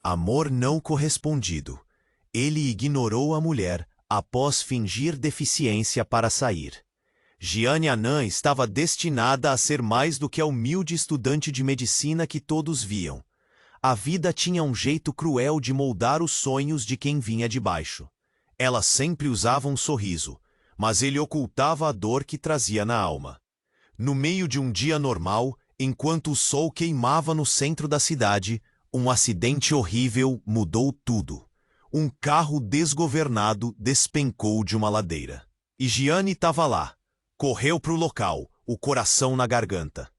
Amor não correspondido. Ele ignorou a mulher após fingir deficiência para sair. Giane Anã estava destinada a ser mais do que a humilde estudante de medicina que todos viam. A vida tinha um jeito cruel de moldar os sonhos de quem vinha de baixo. Ela sempre usava um sorriso, mas ele ocultava a dor que trazia na alma. No meio de um dia normal, enquanto o sol queimava no centro da cidade, um acidente horrível mudou tudo. Um carro desgovernado despencou de uma ladeira. E Giane estava lá. Correu para o local, o coração na garganta.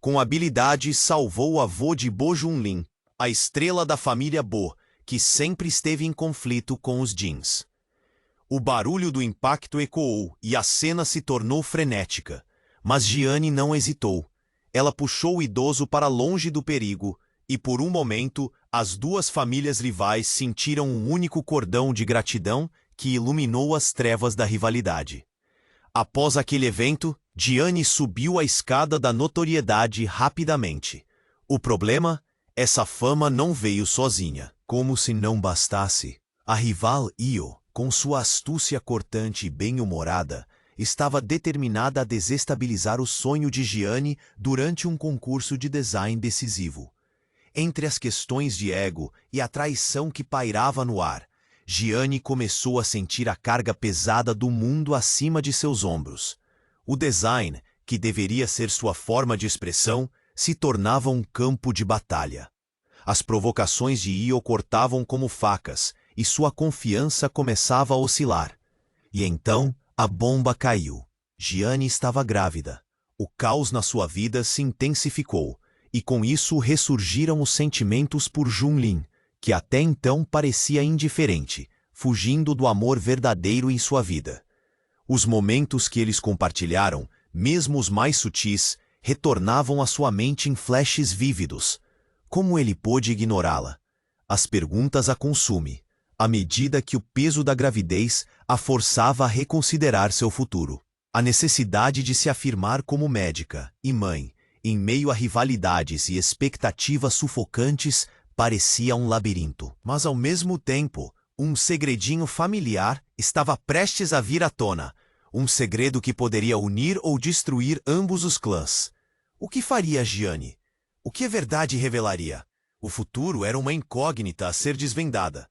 Com habilidade, salvou o avô de Bo Junlin, a estrela da família Bo, que sempre esteve em conflito com os Jins. O barulho do impacto ecoou e a cena se tornou frenética. Mas Giane não hesitou. Ela puxou o idoso para longe do perigo e, por um momento, as duas famílias rivais sentiram um único cordão de gratidão que iluminou as trevas da rivalidade. Após aquele evento, Giane subiu a escada da notoriedade rapidamente. O problema? Essa fama não veio sozinha. Como se não bastasse, a rival Io, com sua astúcia cortante e bem-humorada, estava determinada a desestabilizar o sonho de Giane durante um concurso de design decisivo. Entre as questões de ego e a traição que pairava no ar, Giane começou a sentir a carga pesada do mundo acima de seus ombros. O design, que deveria ser sua forma de expressão, se tornava um campo de batalha. As provocações de Io cortavam como facas, e sua confiança começava a oscilar. E então, a bomba caiu. Giane estava grávida. O caos na sua vida se intensificou, e com isso ressurgiram os sentimentos por Junlin, que até então parecia indiferente, fugindo do amor verdadeiro em sua vida. Os momentos que eles compartilharam, mesmo os mais sutis, retornavam à sua mente em flashes vívidos. Como ele pôde ignorá-la? As perguntas a consume, à medida que o peso da gravidez a forçava a reconsiderar seu futuro. A necessidade de se afirmar como médica e mãe, em meio a rivalidades e expectativas sufocantes, parecia um labirinto. Mas, ao mesmo tempo, um segredinho familiar estava prestes a vir à tona. Um segredo que poderia unir ou destruir ambos os clãs. O que faria Giane? O que a verdade revelaria? O futuro era uma incógnita a ser desvendada.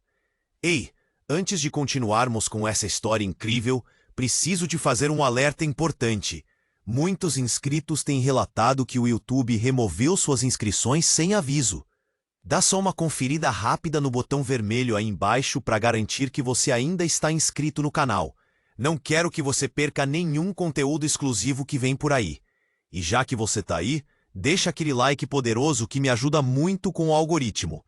Ei, antes de continuarmos com essa história incrível, preciso te fazer um alerta importante. Muitos inscritos têm relatado que o YouTube removeu suas inscrições sem aviso. Dá só uma conferida rápida no botão vermelho aí embaixo para garantir que você ainda está inscrito no canal. Não quero que você perca nenhum conteúdo exclusivo que vem por aí. E já que você tá aí, deixa aquele like poderoso que me ajuda muito com o algoritmo.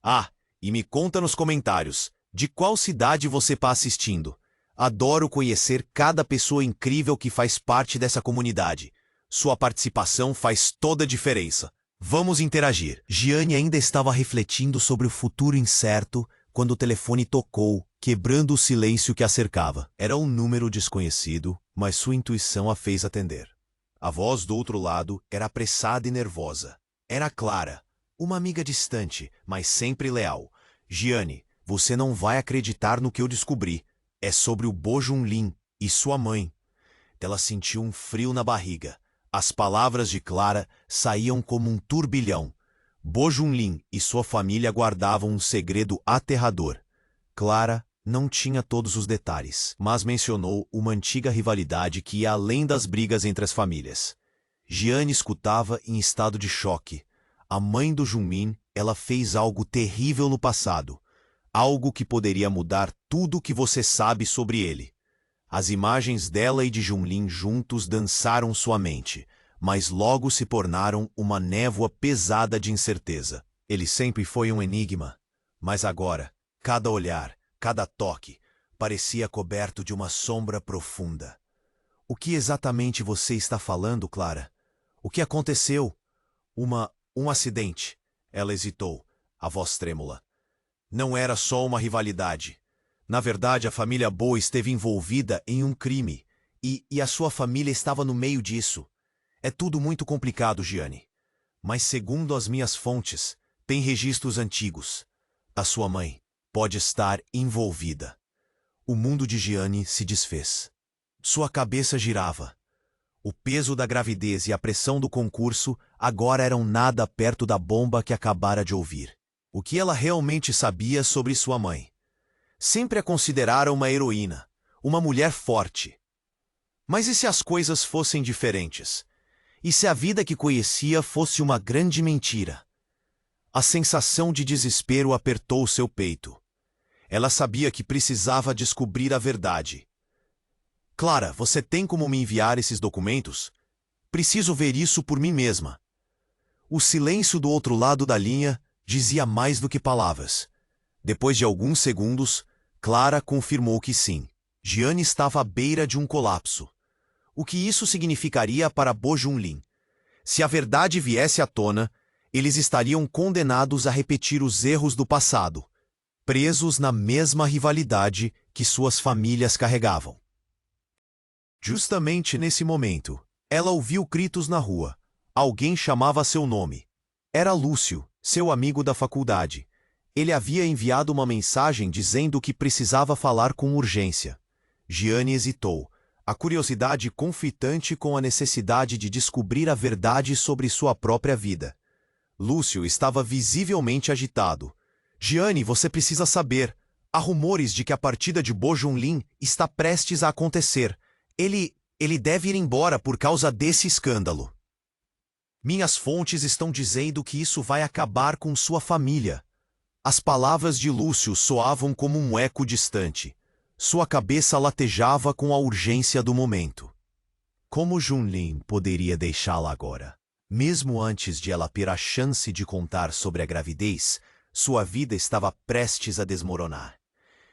Ah, e me conta nos comentários, de qual cidade você está assistindo? Adoro conhecer cada pessoa incrível que faz parte dessa comunidade. Sua participação faz toda a diferença. Vamos interagir. Giane ainda estava refletindo sobre o futuro incerto quando o telefone tocou, quebrando o silêncio que a cercava. Era um número desconhecido, mas sua intuição a fez atender. A voz do outro lado era apressada e nervosa. Era Clara, uma amiga distante, mas sempre leal. Giane, você não vai acreditar no que eu descobri. É sobre o Bo Junlin e sua mãe. Ela sentiu um frio na barriga. As palavras de Clara saíam como um turbilhão. Bo Junlin e sua família guardavam um segredo aterrador. Clara não tinha todos os detalhes, mas mencionou uma antiga rivalidade que ia além das brigas entre as famílias. Giane escutava em estado de choque. A mãe do Junmin, ela fez algo terrível no passado. Algo que poderia mudar tudo o que você sabe sobre ele. As imagens dela e de Junlin juntos dançaram sua mente, mas logo se tornaram uma névoa pesada de incerteza. Ele sempre foi um enigma, mas agora, cada olhar, cada toque, parecia coberto de uma sombra profunda. O que exatamente você está falando, Clara? O que aconteceu? Um acidente. Ela hesitou, a voz trêmula. Não era só uma rivalidade. Na verdade, a família Bo esteve envolvida em um crime, e a sua família estava no meio disso. É tudo muito complicado, Giane. Mas segundo as minhas fontes, tem registros antigos. A sua mãe pode estar envolvida. O mundo de Gianni se desfez. Sua cabeça girava. O peso da gravidez e a pressão do concurso agora eram nada perto da bomba que acabara de ouvir. O que ela realmente sabia sobre sua mãe? Sempre a considerara uma heroína, uma mulher forte. Mas e se as coisas fossem diferentes? E se a vida que conhecia fosse uma grande mentira? A sensação de desespero apertou seu peito. Ela sabia que precisava descobrir a verdade. Clara, você tem como me enviar esses documentos? Preciso ver isso por mim mesma. O silêncio do outro lado da linha dizia mais do que palavras. Depois de alguns segundos, Clara confirmou que sim. Gianni estava à beira de um colapso. O que isso significaria para Bo Junlin? Se a verdade viesse à tona, eles estariam condenados a repetir os erros do passado, presos na mesma rivalidade que suas famílias carregavam. Justamente nesse momento, ela ouviu gritos na rua. Alguém chamava seu nome. Era Lúcio, seu amigo da faculdade. Ele havia enviado uma mensagem dizendo que precisava falar com urgência. Gianni hesitou, a curiosidade conflitante com a necessidade de descobrir a verdade sobre sua própria vida. Lúcio estava visivelmente agitado. Gianni, você precisa saber. Há rumores de que a partida de Bo Junlin está prestes a acontecer. Ele deve ir embora por causa desse escândalo. Minhas fontes estão dizendo que isso vai acabar com sua família. As palavras de Lúcio soavam como um eco distante. Sua cabeça latejava com a urgência do momento. Como Junlin poderia deixá-la agora? Mesmo antes de ela ter a chance de contar sobre a gravidez, sua vida estava prestes a desmoronar.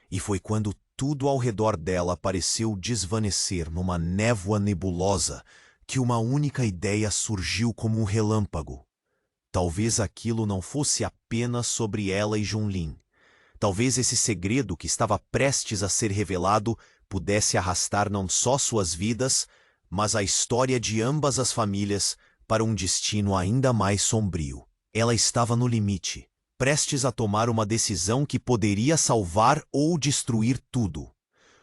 E foi quando tudo ao redor dela pareceu desvanecer numa névoa nebulosa que uma única ideia surgiu como um relâmpago. Talvez aquilo não fosse apenas sobre ela e Junlin. Talvez esse segredo que estava prestes a ser revelado pudesse arrastar não só suas vidas, mas a história de ambas as famílias para um destino ainda mais sombrio. Ela estava no limite, prestes a tomar uma decisão que poderia salvar ou destruir tudo.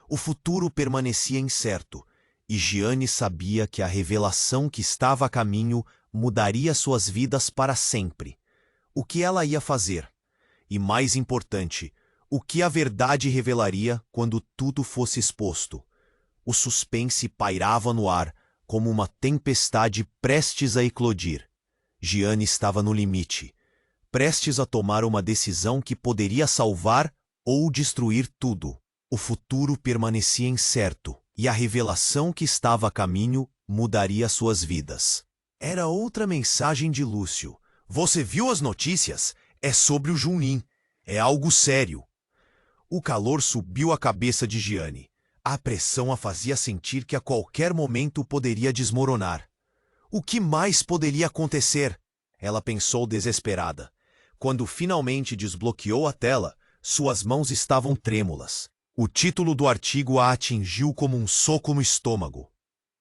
O futuro permanecia incerto, e Gianni sabia que a revelação que estava a caminho mudaria suas vidas para sempre. O que ela ia fazer? E mais importante, o que a verdade revelaria quando tudo fosse exposto? O suspense pairava no ar, como uma tempestade prestes a eclodir. Gianni estava no limite, prestes a tomar uma decisão que poderia salvar ou destruir tudo. O futuro permanecia incerto, e a revelação que estava a caminho mudaria suas vidas. Era outra mensagem de Lúcio. Você viu as notícias? É sobre o Junlin. É algo sério. O calor subiu a cabeça de Gianni. A pressão a fazia sentir que a qualquer momento poderia desmoronar. O que mais poderia acontecer? Ela pensou desesperada. Quando finalmente desbloqueou a tela, suas mãos estavam trêmulas. O título do artigo a atingiu como um soco no estômago.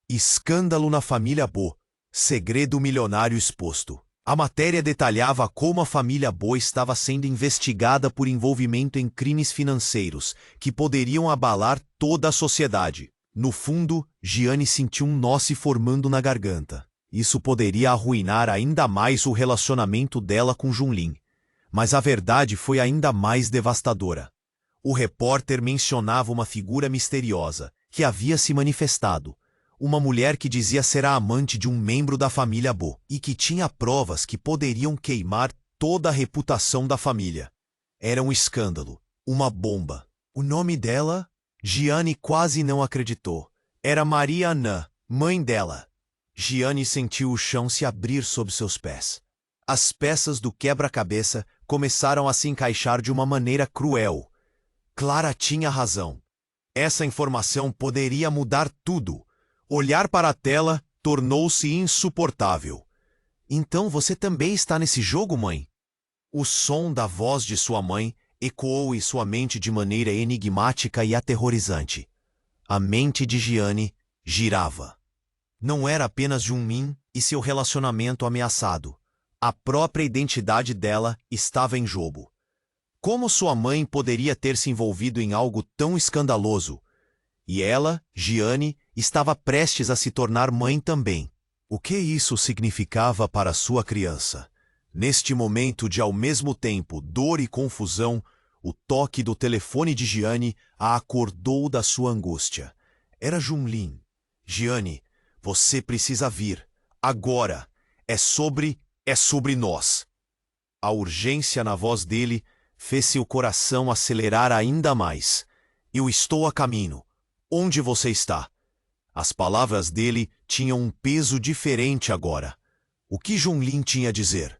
Escândalo na família Bo. Segredo milionário exposto. A matéria detalhava como a família Bo estava sendo investigada por envolvimento em crimes financeiros que poderiam abalar toda a sociedade. No fundo, Gianni sentiu um nó se formando na garganta. Isso poderia arruinar ainda mais o relacionamento dela com Junlin. Mas a verdade foi ainda mais devastadora. O repórter mencionava uma figura misteriosa que havia se manifestado. Uma mulher que dizia ser a amante de um membro da família Bo e que tinha provas que poderiam queimar toda a reputação da família. Era um escândalo, uma bomba. O nome dela? Gianni quase não acreditou. Era Maria Anã, mãe dela. Gianni sentiu o chão se abrir sob seus pés. As peças do quebra-cabeça começaram a se encaixar de uma maneira cruel. Clara tinha razão. Essa informação poderia mudar tudo. Olhar para a tela tornou-se insuportável. Então você também está nesse jogo, mãe? O som da voz de sua mãe ecoou em sua mente de maneira enigmática e aterrorizante. A mente de Gianni girava. Não era apenas Junlin e seu relacionamento ameaçado. A própria identidade dela estava em jogo. Como sua mãe poderia ter se envolvido em algo tão escandaloso? E ela, Gianni, estava prestes a se tornar mãe também. O que isso significava para sua criança? Neste momento de ao mesmo tempo dor e confusão, o toque do telefone de Gianni a acordou da sua angústia. Era Junlin. Gianni, você precisa vir. Agora. É sobre nós. A urgência na voz dele fez seu coração acelerar ainda mais. Eu estou a caminho. Onde você está? As palavras dele tinham um peso diferente agora. O que Junlin tinha a dizer?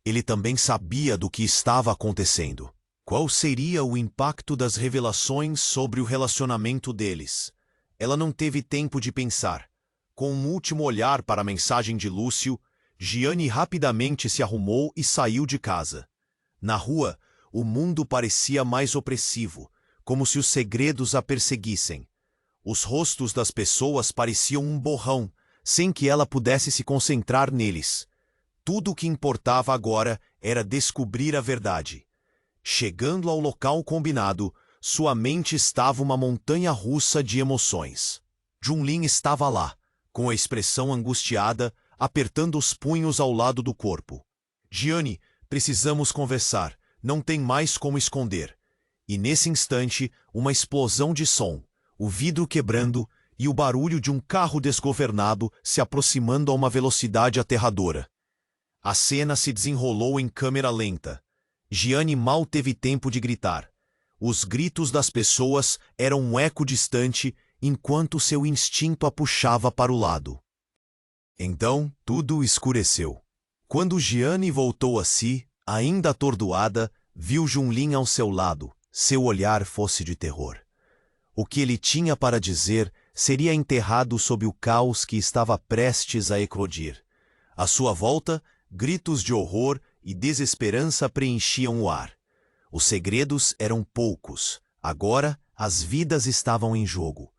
Ele também sabia do que estava acontecendo. Qual seria o impacto das revelações sobre o relacionamento deles? Ela não teve tempo de pensar. Com um último olhar para a mensagem de Lúcio, Gianni rapidamente se arrumou e saiu de casa. Na rua, o mundo parecia mais opressivo, como se os segredos a perseguissem. Os rostos das pessoas pareciam um borrão, sem que ela pudesse se concentrar neles. Tudo o que importava agora era descobrir a verdade. Chegando ao local combinado, sua mente estava uma montanha-russa de emoções. Junlin estava lá, com a expressão angustiada, apertando os punhos ao lado do corpo. Gianni, precisamos conversar. Não tem mais como esconder. E nesse instante, uma explosão de som, o vidro quebrando e o barulho de um carro desgovernado se aproximando a uma velocidade aterradora. A cena se desenrolou em câmera lenta. Gianni mal teve tempo de gritar. Os gritos das pessoas eram um eco distante enquanto seu instinto a puxava para o lado. Então, tudo escureceu. Quando Gianni voltou a si, ainda atordoada, viu Junlin ao seu lado. Seu olhar fosse de terror. O que ele tinha para dizer seria enterrado sob o caos que estava prestes a eclodir. À sua volta, gritos de horror e desesperança preenchiam o ar. Os segredos eram poucos. Agora, as vidas estavam em jogo.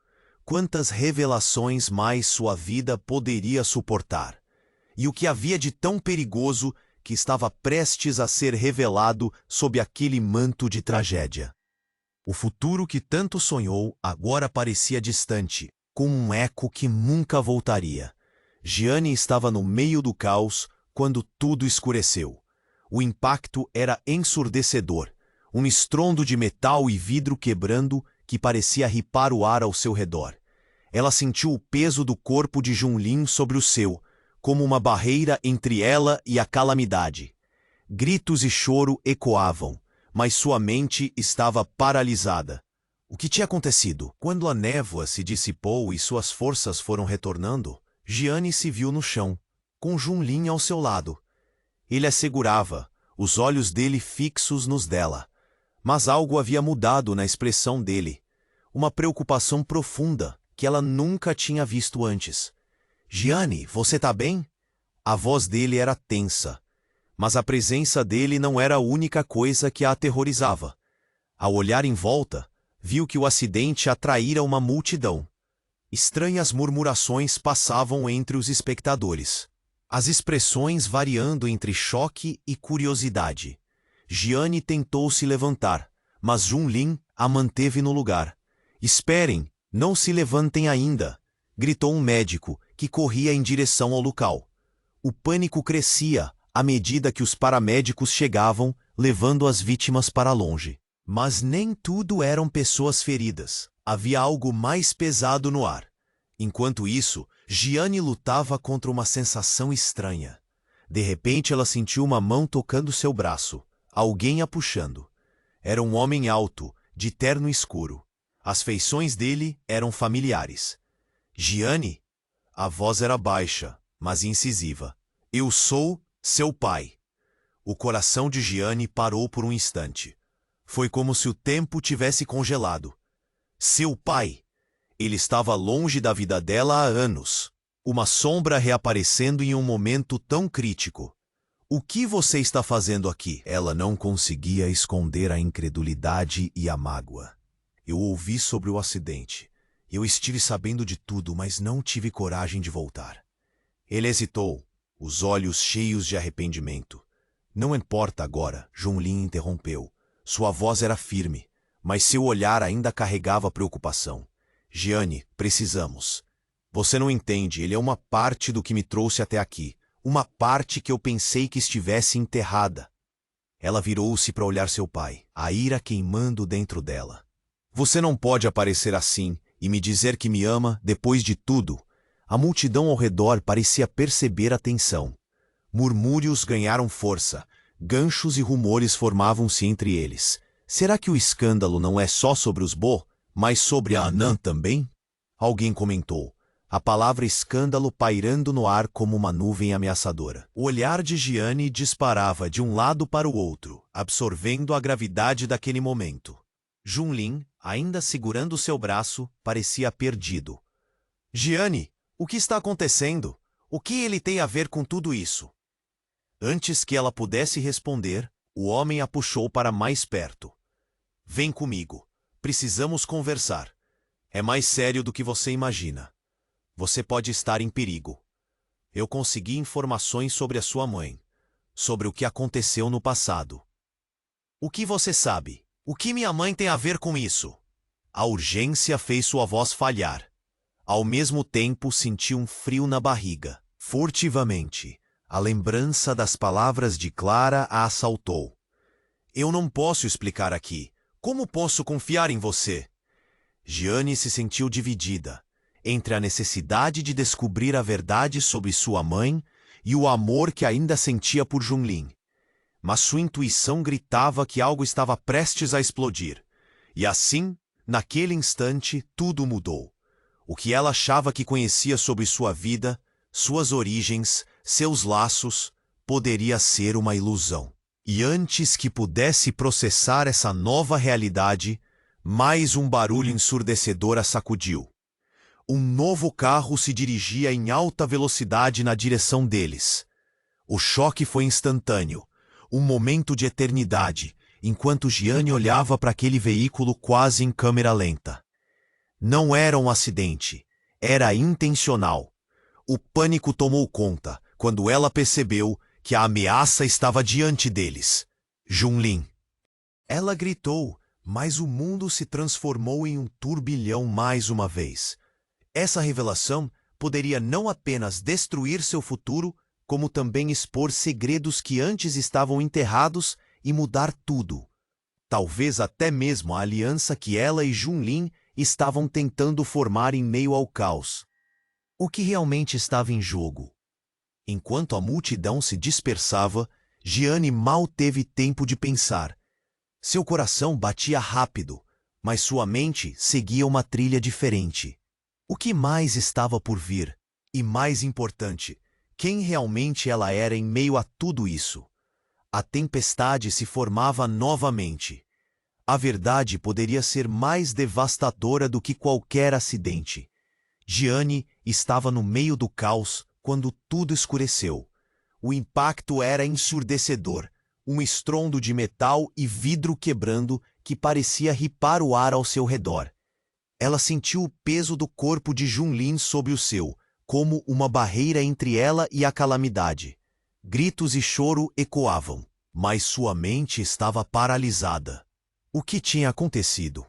Quantas revelações mais sua vida poderia suportar? E o que havia de tão perigoso que estava prestes a ser revelado sob aquele manto de tragédia? O futuro que tanto sonhou agora parecia distante, com um eco que nunca voltaria. Gianni estava no meio do caos quando tudo escureceu. O impacto era ensurdecedor, um estrondo de metal e vidro quebrando que parecia ripar o ar ao seu redor. Ela sentiu o peso do corpo de Junlin sobre o seu, como uma barreira entre ela e a calamidade. Gritos e choro ecoavam, mas sua mente estava paralisada. O que tinha acontecido? Quando a névoa se dissipou e suas forças foram retornando, Gianni se viu no chão, com Junlin ao seu lado. Ele a segurava, os olhos dele fixos nos dela. Mas algo havia mudado na expressão dele. Uma preocupação profunda que ela nunca tinha visto antes. Gianni, você tá bem? A voz dele era tensa. Mas a presença dele não era a única coisa que a aterrorizava. Ao olhar em volta, viu que o acidente atraíra uma multidão. Estranhas murmurações passavam entre os espectadores. As expressões variando entre choque e curiosidade. Gianni tentou se levantar, mas Junlin a manteve no lugar. Esperem, não se levantem ainda, gritou um médico que corria em direção ao local. O pânico crescia à medida que os paramédicos chegavam, levando as vítimas para longe. Mas nem tudo eram pessoas feridas. Havia algo mais pesado no ar. Enquanto isso, Gianni lutava contra uma sensação estranha. De repente ela sentiu uma mão tocando seu braço. Alguém a puxando. Era um homem alto, de terno escuro. As feições dele eram familiares. Gianni? A voz era baixa, mas incisiva. Eu sou seu pai. O coração de Gianni parou por um instante. Foi como se o tempo tivesse congelado. Seu pai? Ele estava longe da vida dela há anos. Uma sombra reaparecendo em um momento tão crítico. O que você está fazendo aqui? Ela não conseguia esconder a incredulidade e a mágoa. Eu ouvi sobre o acidente. Eu estive sabendo de tudo, mas não tive coragem de voltar. Ele hesitou, os olhos cheios de arrependimento. Não importa agora, Junlin interrompeu. Sua voz era firme, mas seu olhar ainda carregava preocupação. Gianni, precisamos. Você não entende, ele é uma parte do que me trouxe até aqui. Uma parte que eu pensei que estivesse enterrada. Ela virou-se para olhar seu pai, a ira queimando dentro dela. Você não pode aparecer assim e me dizer que me ama depois de tudo. A multidão ao redor parecia perceber a tensão. Murmúrios ganharam força. Ganchos e rumores formavam-se entre eles. Será que o escândalo não é só sobre os Bo, mas sobre a Anã também? Alguém comentou, a palavra escândalo pairando no ar como uma nuvem ameaçadora. O olhar de Gianni disparava de um lado para o outro, absorvendo a gravidade daquele momento. Junlin, ainda segurando seu braço, parecia perdido. Gianni, o que está acontecendo? O que ele tem a ver com tudo isso? Antes que ela pudesse responder, o homem a puxou para mais perto. Vem comigo. Precisamos conversar. É mais sério do que você imagina. Você pode estar em perigo. Eu consegui informações sobre a sua mãe, sobre o que aconteceu no passado. O que você sabe? O que minha mãe tem a ver com isso? A urgência fez sua voz falhar. Ao mesmo tempo, sentiu um frio na barriga. Furtivamente, a lembrança das palavras de Clara a assaltou. Eu não posso explicar aqui. Como posso confiar em você? Gianni se sentiu dividida entre a necessidade de descobrir a verdade sobre sua mãe e o amor que ainda sentia por Junlin. Mas sua intuição gritava que algo estava prestes a explodir. E assim, naquele instante, tudo mudou. O que ela achava que conhecia sobre sua vida, suas origens, seus laços, poderia ser uma ilusão. E antes que pudesse processar essa nova realidade, mais um barulho ensurdecedor a sacudiu. Um novo carro se dirigia em alta velocidade na direção deles. O choque foi instantâneo, um momento de eternidade, enquanto Gianni olhava para aquele veículo quase em câmera lenta. Não era um acidente, era intencional. O pânico tomou conta quando ela percebeu que a ameaça estava diante deles. Junlin. Ela gritou, mas o mundo se transformou em um turbilhão mais uma vez. Essa revelação poderia não apenas destruir seu futuro, como também expor segredos que antes estavam enterrados e mudar tudo. Talvez até mesmo a aliança que ela e Junlin estavam tentando formar em meio ao caos. O que realmente estava em jogo? Enquanto a multidão se dispersava, Gianni mal teve tempo de pensar. Seu coração batia rápido, mas sua mente seguia uma trilha diferente. O que mais estava por vir? E mais importante, quem realmente ela era em meio a tudo isso? A tempestade se formava novamente. A verdade poderia ser mais devastadora do que qualquer acidente. Gianni estava no meio do caos quando tudo escureceu. O impacto era ensurdecedor, um estrondo de metal e vidro quebrando que parecia ripar o ar ao seu redor. Ela sentiu o peso do corpo de Junlin sobre o seu, como uma barreira entre ela e a calamidade. Gritos e choro ecoavam, mas sua mente estava paralisada. O que tinha acontecido?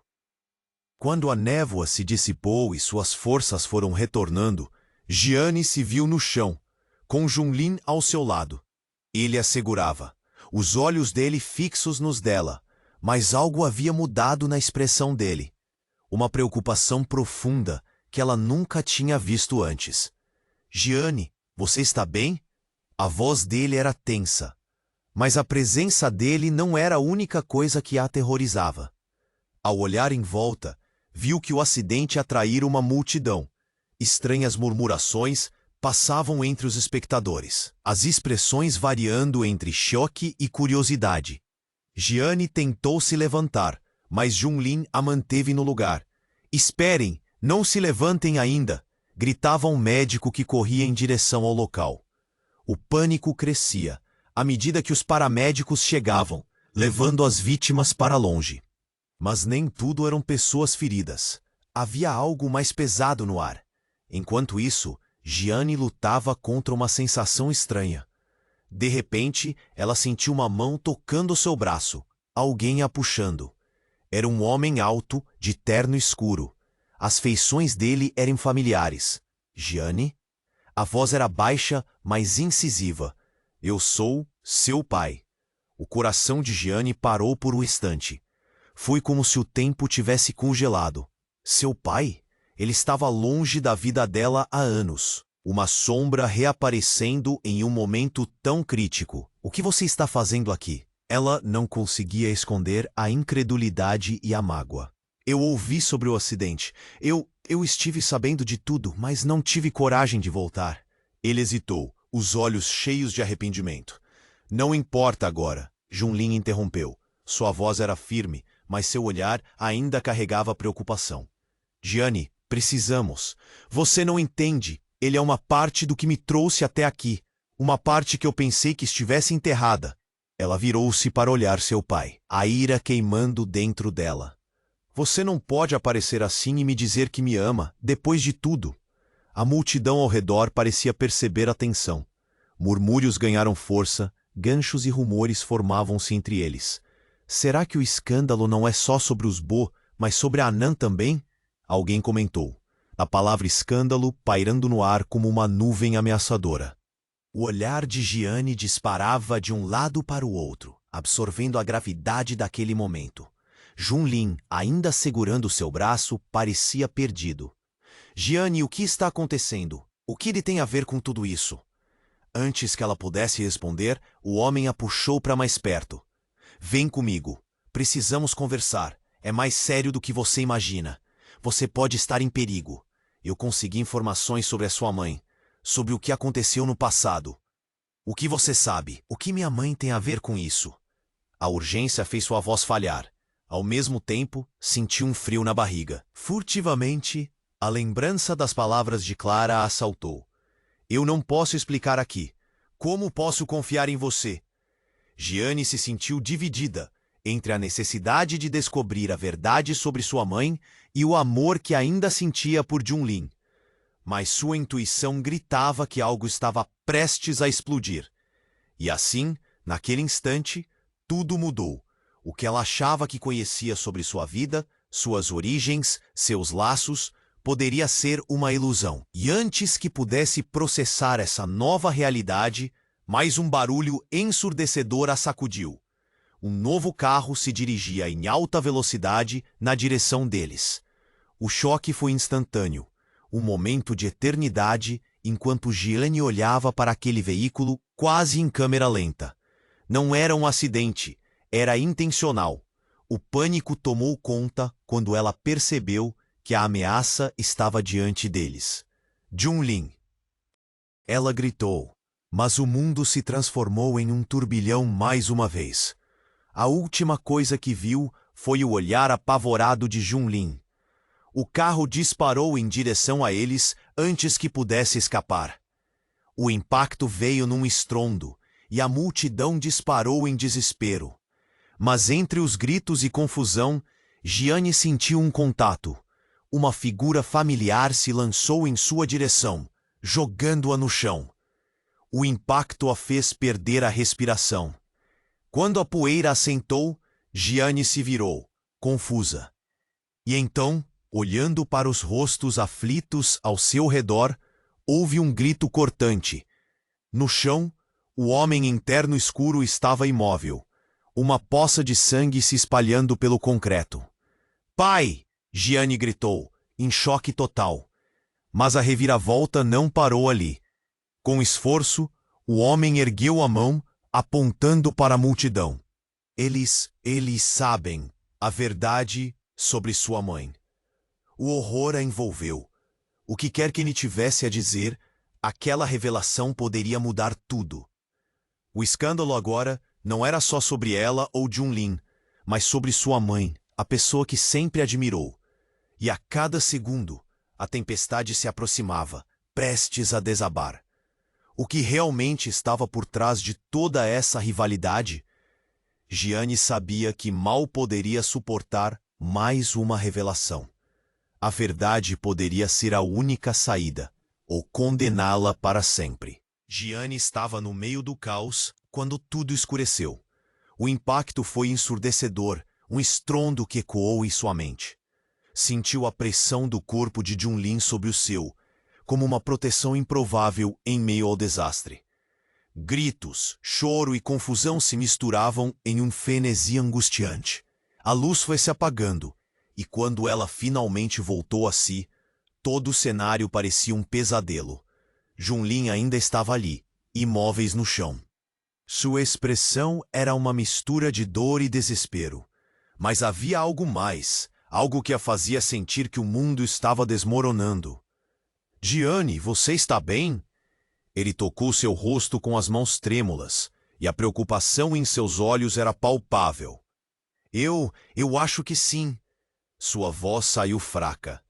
Quando a névoa se dissipou e suas forças foram retornando, Gianni se viu no chão, com Junlin ao seu lado. Ele a segurava, os olhos dele fixos nos dela, mas algo havia mudado na expressão dele. Uma preocupação profunda que ela nunca tinha visto antes. Gianni, você está bem? A voz dele era tensa, mas a presença dele não era a única coisa que a aterrorizava. Ao olhar em volta, viu que o acidente atraíra uma multidão. Estranhas murmurações passavam entre os espectadores, as expressões variando entre choque e curiosidade. Gianni tentou se levantar, mas Junlin a manteve no lugar. Esperem, não se levantem ainda, gritava um médico que corria em direção ao local. O pânico crescia, à medida que os paramédicos chegavam, levando as vítimas para longe. Mas nem tudo eram pessoas feridas. Havia algo mais pesado no ar. Enquanto isso, Gianni lutava contra uma sensação estranha. De repente, ela sentiu uma mão tocando seu braço. alguém a puxando. Era um homem alto, de terno escuro. As feições dele eram familiares. Gianni? A voz era baixa, mas incisiva. Eu sou seu pai. O coração de Gianni parou por um instante. Foi como se o tempo tivesse congelado. Seu pai? Ele estava longe da vida dela há anos. Uma sombra reaparecendo em um momento tão crítico. O que você está fazendo aqui? Ela não conseguia esconder a incredulidade e a mágoa. Eu ouvi sobre o acidente. Eu estive sabendo de tudo, mas não tive coragem de voltar. Ele hesitou, os olhos cheios de arrependimento. Não importa agora, Junlin interrompeu. Sua voz era firme, mas seu olhar ainda carregava preocupação. Gianni, precisamos. Você não entende. Ele é uma parte do que me trouxe até aqui. Uma parte que eu pensei que estivesse enterrada. Ela virou-se para olhar seu pai, a ira queimando dentro dela. Você não pode aparecer assim e me dizer que me ama, depois de tudo. A multidão ao redor parecia perceber a tensão. Murmúrios ganharam força, ganchos e rumores formavam-se entre eles. Será que o escândalo não é só sobre os Bo, mas sobre a Anã também? Alguém comentou. A palavra escândalo pairando no ar como uma nuvem ameaçadora. O olhar de Gianni disparava de um lado para o outro, absorvendo a gravidade daquele momento. Junlin, ainda segurando seu braço, parecia perdido. Gianni, o que está acontecendo? O que ele tem a ver com tudo isso? Antes que ela pudesse responder, o homem a puxou para mais perto. Vem comigo. Precisamos conversar. É mais sério do que você imagina. Você pode estar em perigo. Eu consegui informações sobre a sua mãe, sobre o que aconteceu no passado. O que você sabe? O que minha mãe tem a ver com isso? A urgência fez sua voz falhar. Ao mesmo tempo, sentiu um frio na barriga. Furtivamente, a lembrança das palavras de Clara a assaltou. Eu não posso explicar aqui. Como posso confiar em você? Gianni se sentiu dividida entre a necessidade de descobrir a verdade sobre sua mãe e o amor que ainda sentia por Junlin. Mas sua intuição gritava que algo estava prestes a explodir. E assim, naquele instante, tudo mudou. O que ela achava que conhecia sobre sua vida, suas origens, seus laços, poderia ser uma ilusão. E antes que pudesse processar essa nova realidade, mais um barulho ensurdecedor a sacudiu. Um novo carro se dirigia em alta velocidade na direção deles. O choque foi instantâneo. Um momento de eternidade, enquanto Gianni olhava para aquele veículo quase em câmera lenta. Não era um acidente, era intencional. O pânico tomou conta quando ela percebeu que a ameaça estava diante deles. Junlin. Ela gritou, mas o mundo se transformou em um turbilhão mais uma vez. A última coisa que viu foi o olhar apavorado de Junlin. O carro disparou em direção a eles antes que pudesse escapar. O impacto veio num estrondo e a multidão disparou em desespero. Mas entre os gritos e confusão, Gianni sentiu um contato. Uma figura familiar se lançou em sua direção, jogando-a no chão. O impacto a fez perder a respiração. Quando a poeira assentou, Gianni se virou, confusa. E então, olhando para os rostos aflitos ao seu redor, houve um grito cortante. No chão, o homem em terno escuro estava imóvel, uma poça de sangue se espalhando pelo concreto. Pai! Gianni gritou, em choque total. Mas a reviravolta não parou ali. Com esforço, o homem ergueu a mão, apontando para a multidão. Eles sabem a verdade sobre sua mãe. O horror a envolveu. O que quer que ele tivesse a dizer, aquela revelação poderia mudar tudo. O escândalo agora não era só sobre ela ou Junlin, mas sobre sua mãe, a pessoa que sempre admirou. E a cada segundo, a tempestade se aproximava, prestes a desabar. O que realmente estava por trás de toda essa rivalidade? Gianni sabia que mal poderia suportar mais uma revelação. A verdade poderia ser a única saída, ou condená-la para sempre. Gianni estava no meio do caos quando tudo escureceu. O impacto foi ensurdecedor, um estrondo que ecoou em sua mente. Sentiu a pressão do corpo de Junlin sobre o seu, como uma proteção improvável em meio ao desastre. Gritos, choro e confusão se misturavam em um frenesi angustiante. A luz foi se apagando, e quando ela finalmente voltou a si, todo o cenário parecia um pesadelo. Junlin ainda estava ali, imóveis no chão. Sua expressão era uma mistura de dor e desespero. Mas havia algo mais, algo que a fazia sentir que o mundo estava desmoronando. Jiane, você está bem? Ele tocou seu rosto com as mãos trêmulas, e a preocupação em seus olhos era palpável. Eu acho que sim. Sua voz saiu fraca.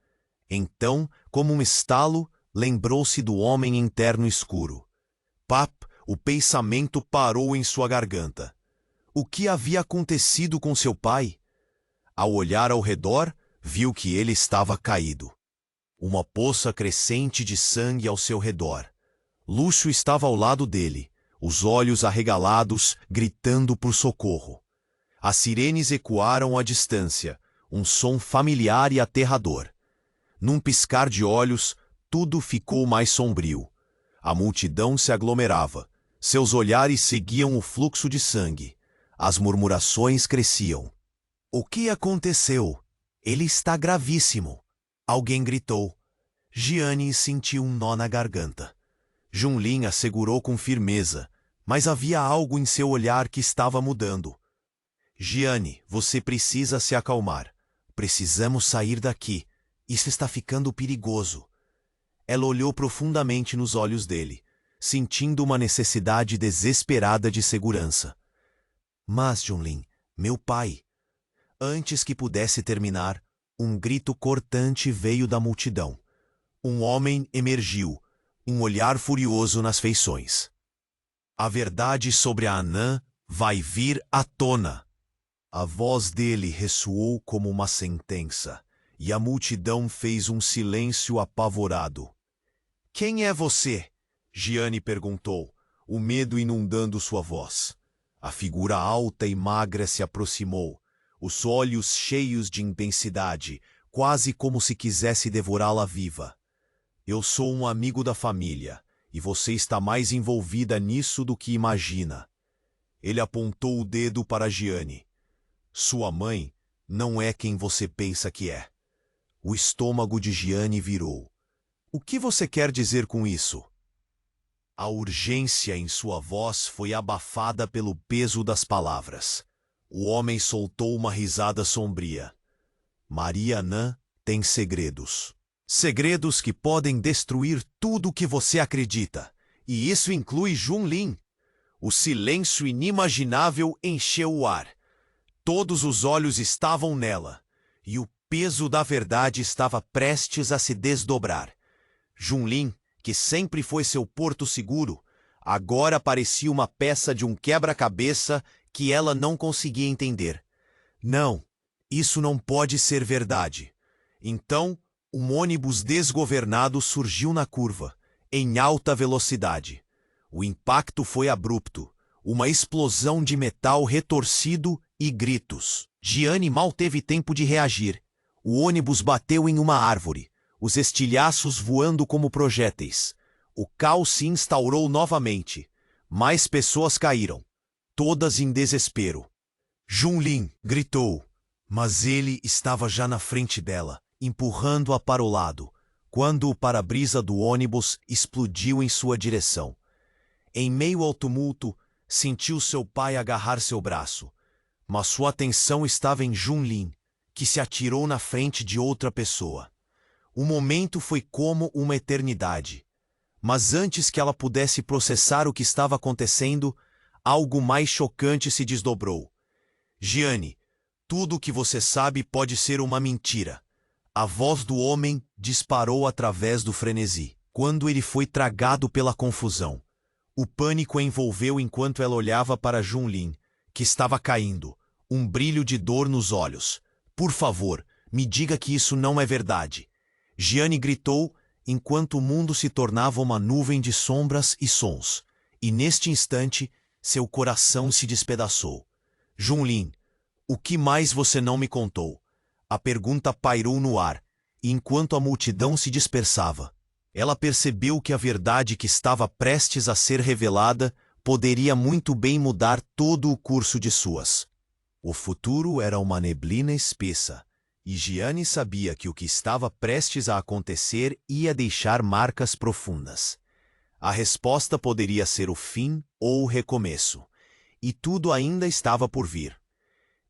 Então, como um estalo, lembrou-se do homem em terno escuro. Pap, o pensamento parou em sua garganta. O que havia acontecido com seu pai? Ao olhar ao redor, viu que ele estava caído. Uma poça crescente de sangue ao seu redor. Lúcio estava ao lado dele, os olhos arregalados, gritando por socorro. As sirenes ecoaram à distância, um som familiar e aterrador. Num piscar de olhos, tudo ficou mais sombrio. A multidão se aglomerava. Seus olhares seguiam o fluxo de sangue. As murmurações cresciam. O que aconteceu? Ele está gravíssimo. Alguém gritou. Jiane sentiu um nó na garganta. Junlin a segurou com firmeza, mas havia algo em seu olhar que estava mudando. Jiane, você precisa se acalmar. Precisamos sair daqui. Isso está ficando perigoso. Ela olhou profundamente nos olhos dele, sentindo uma necessidade desesperada de segurança. Mas, Junlin, meu pai... Antes que pudesse terminar, um grito cortante veio da multidão. Um homem emergiu, um olhar furioso nas feições. A verdade sobre a Anã vai vir à tona. A voz dele ressoou como uma sentença, e a multidão fez um silêncio apavorado. Quem é você? Jiane perguntou, o medo inundando sua voz. A figura alta e magra se aproximou, os olhos cheios de intensidade, quase como se quisesse devorá-la viva. Eu sou um amigo da família, e você está mais envolvida nisso do que imagina. Ele apontou o dedo para Jiane. Sua mãe não é quem você pensa que é. O estômago de Jiane virou. O que você quer dizer com isso? A urgência em sua voz foi abafada pelo peso das palavras. O homem soltou uma risada sombria. Maria Anã tem segredos. Segredos que podem destruir tudo o que você acredita. E isso inclui Junlin. O silêncio inimaginável encheu o ar. Todos os olhos estavam nela. E o peso da verdade estava prestes a se desdobrar. Junlin, que sempre foi seu porto seguro, agora parecia uma peça de um quebra-cabeça que ela não conseguia entender. Não, isso não pode ser verdade. Então, um ônibus desgovernado surgiu na curva, em alta velocidade. O impacto foi abrupto, uma explosão de metal retorcido e gritos. Jiane mal teve tempo de reagir. O ônibus bateu em uma árvore, os estilhaços voando como projéteis. O caos se instaurou novamente. Mais pessoas caíram, todas em desespero. Junlin gritou, mas ele estava já na frente dela, empurrando-a para o lado, quando o para-brisa do ônibus explodiu em sua direção. Em meio ao tumulto, sentiu seu pai agarrar seu braço, mas sua atenção estava em Junlin, que se atirou na frente de outra pessoa. O momento foi como uma eternidade. Mas antes que ela pudesse processar o que estava acontecendo, algo mais chocante se desdobrou. Jiane, tudo o que você sabe pode ser uma mentira. A voz do homem disparou através do frenesi, quando ele foi tragado pela confusão. O pânico a envolveu enquanto ela olhava para Junlin, que estava caindo, um brilho de dor nos olhos. Por favor, me diga que isso não é verdade. Jiane gritou enquanto o mundo se tornava uma nuvem de sombras e sons, e neste instante seu coração se despedaçou. Junlin, o que mais você não me contou? A pergunta pairou no ar, e enquanto a multidão se dispersava, ela percebeu que a verdade que estava prestes a ser revelada poderia muito bem mudar todo o curso de suas. O futuro era uma neblina espessa, e Gianni sabia que o que estava prestes a acontecer ia deixar marcas profundas. A resposta poderia ser o fim ou o recomeço, e tudo ainda estava por vir.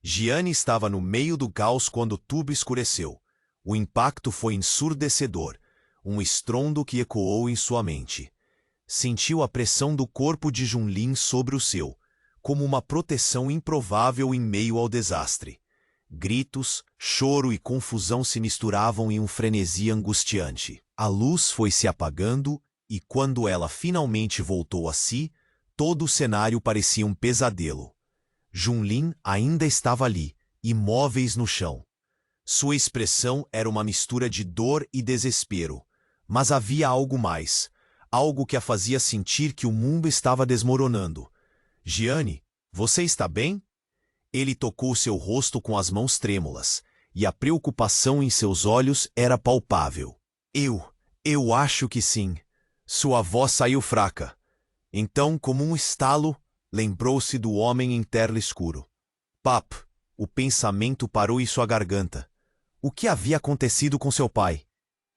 Gianni estava no meio do caos quando tudo escureceu. O impacto foi ensurdecedor, um estrondo que ecoou em sua mente. Sentiu a pressão do corpo de Junlin sobre o seu, como uma proteção improvável em meio ao desastre. Gritos, choro e confusão se misturavam em um frenesi angustiante. A luz foi se apagando e, quando ela finalmente voltou a si, todo o cenário parecia um pesadelo. Junlin ainda estava ali, imóveis no chão. Sua expressão era uma mistura de dor e desespero, mas havia algo mais, algo que a fazia sentir que o mundo estava desmoronando. Gianni, você está bem? Ele tocou seu rosto com as mãos trêmulas, e a preocupação em seus olhos era palpável. Eu acho que sim. Sua voz saiu fraca. Então, como um estalo, lembrou-se do homem em terno escuro. Pap, o pensamento parou em sua garganta. O que havia acontecido com seu pai?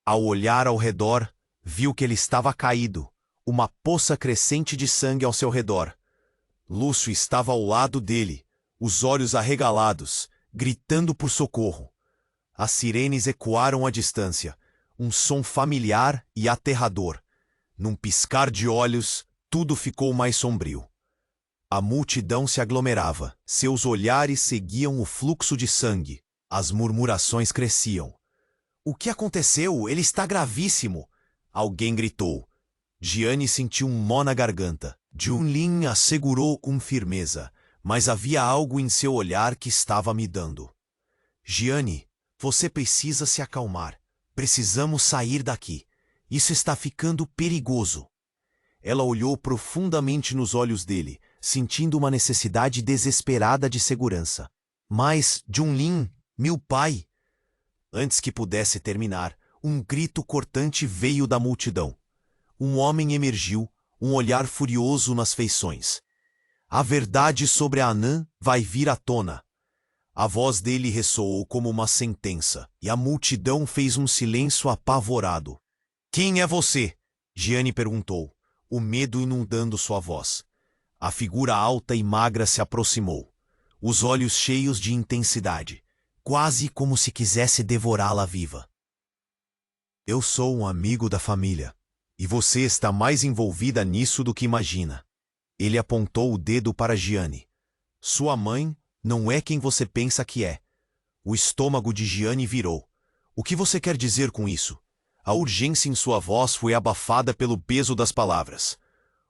Ao olhar ao redor, viu que ele estava caído, uma poça crescente de sangue ao seu redor. Lúcio estava ao lado dele, os olhos arregalados, gritando por socorro. As sirenes ecoaram à distância, um som familiar e aterrador. Num piscar de olhos, tudo ficou mais sombrio. A multidão se aglomerava, seus olhares seguiam o fluxo de sangue. As murmurações cresciam. O que aconteceu? Ele está gravíssimo! Alguém gritou. Gianni sentiu um nó na garganta. Junlin a segurou com firmeza, mas havia algo em seu olhar que estava midando. Gianni, você precisa se acalmar. Precisamos sair daqui. Isso está ficando perigoso. Ela olhou profundamente nos olhos dele, sentindo uma necessidade desesperada de segurança. Mas, Junlin, meu pai... Antes que pudesse terminar, um grito cortante veio da multidão. Um homem emergiu, um olhar furioso nas feições. A verdade sobre a Anã vai vir à tona. A voz dele ressoou como uma sentença, e a multidão fez um silêncio apavorado. Quem é você? Gianni perguntou, o medo inundando sua voz. A figura alta e magra se aproximou, os olhos cheios de intensidade, quase como se quisesse devorá-la viva. Eu sou um amigo da família, e você está mais envolvida nisso do que imagina. Ele apontou o dedo para Gianni. Sua mãe não é quem você pensa que é. O estômago de Gianni virou. O que você quer dizer com isso? A urgência em sua voz foi abafada pelo peso das palavras.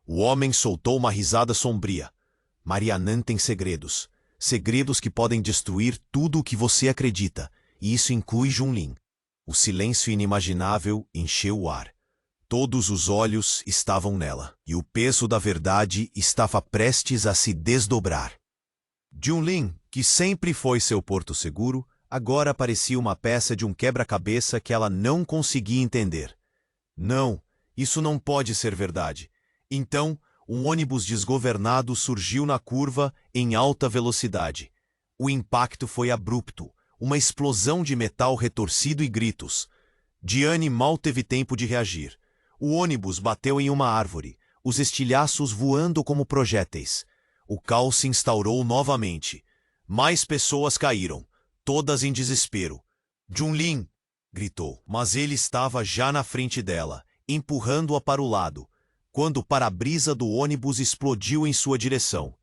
O homem soltou uma risada sombria. Marianã tem segredos. Segredos que podem destruir tudo o que você acredita, e isso inclui Junlin. O silêncio inimaginável encheu o ar. Todos os olhos estavam nela, e o peso da verdade estava prestes a se desdobrar. Junlin, que sempre foi seu porto seguro, agora parecia uma peça de um quebra-cabeça que ela não conseguia entender. Não, isso não pode ser verdade. Então, um ônibus desgovernado surgiu na curva em alta velocidade. O impacto foi abrupto, uma explosão de metal retorcido e gritos. Gianni mal teve tempo de reagir. O ônibus bateu em uma árvore, os estilhaços voando como projéteis. O caos se instaurou novamente. Mais pessoas caíram, todas em desespero. Junlin! Gritou, mas ele estava já na frente dela, empurrando-a para o lado, quando o para-brisa do ônibus explodiu em sua direção.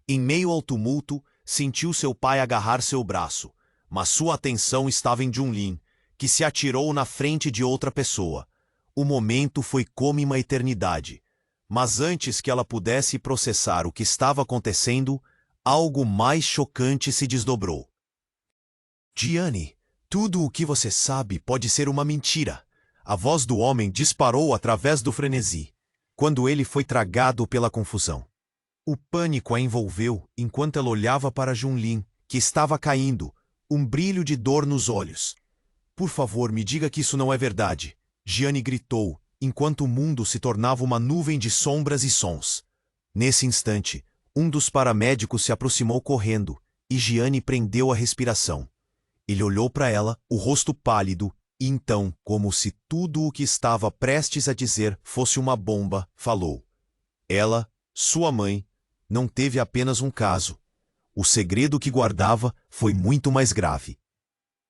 Em meio ao tumulto, sentiu seu pai agarrar seu braço, mas sua atenção estava em Junlin, que se atirou na frente de outra pessoa. O momento foi como uma eternidade, mas antes que ela pudesse processar o que estava acontecendo, algo mais chocante se desdobrou. Gianni, tudo o que você sabe pode ser uma mentira. A voz do homem disparou através do frenesi, quando ele foi tragado pela confusão. O pânico a envolveu enquanto ela olhava para Junlin, que estava caindo, um brilho de dor nos olhos. Por favor, me diga que isso não é verdade, Gianni gritou, enquanto o mundo se tornava uma nuvem de sombras e sons. Nesse instante, um dos paramédicos se aproximou correndo, e Gianni prendeu a respiração. Ele olhou para ela, o rosto pálido, e então, como se tudo o que estava prestes a dizer fosse uma bomba, falou. Ela, sua mãe, não teve apenas um caso. O segredo que guardava foi muito mais grave.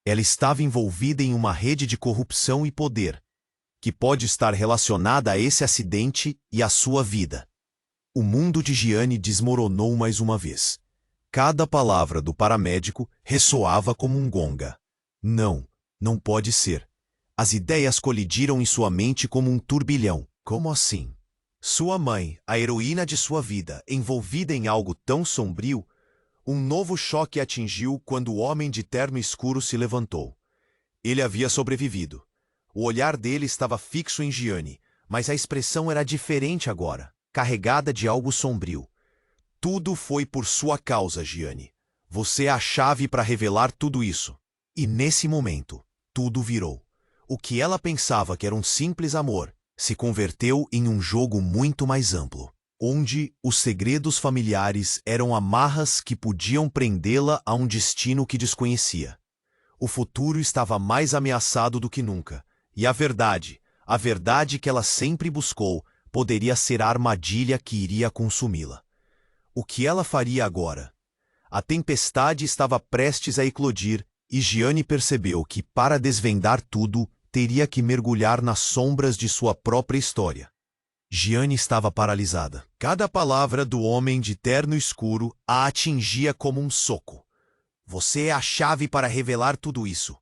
Ela estava envolvida em uma rede de corrupção e poder, que pode estar relacionada a esse acidente e à sua vida. O mundo de Gianni desmoronou mais uma vez. Cada palavra do paramédico ressoava como um gonga. Não, não pode ser. As ideias colidiram em sua mente como um turbilhão. Como assim? Sua mãe, a heroína de sua vida, envolvida em algo tão sombrio. Um novo choque atingiu quando o homem de terno escuro se levantou. Ele havia sobrevivido. O olhar dele estava fixo em Gianni, mas a expressão era diferente agora, carregada de algo sombrio. Tudo foi por sua causa, Gianni. Você é a chave para revelar tudo isso. E nesse momento, tudo virou. O que ela pensava que era um simples amor se converteu em um jogo muito mais amplo, onde os segredos familiares eram amarras que podiam prendê-la a um destino que desconhecia. O futuro estava mais ameaçado do que nunca, e a verdade que ela sempre buscou, poderia ser a armadilha que iria consumi-la. O que ela faria agora? A tempestade estava prestes a eclodir, e Gianni percebeu que, para desvendar tudo, teria que mergulhar nas sombras de sua própria história. Gianni estava paralisada. Cada palavra do homem de terno escuro a atingia como um soco. Você é a chave para revelar tudo isso.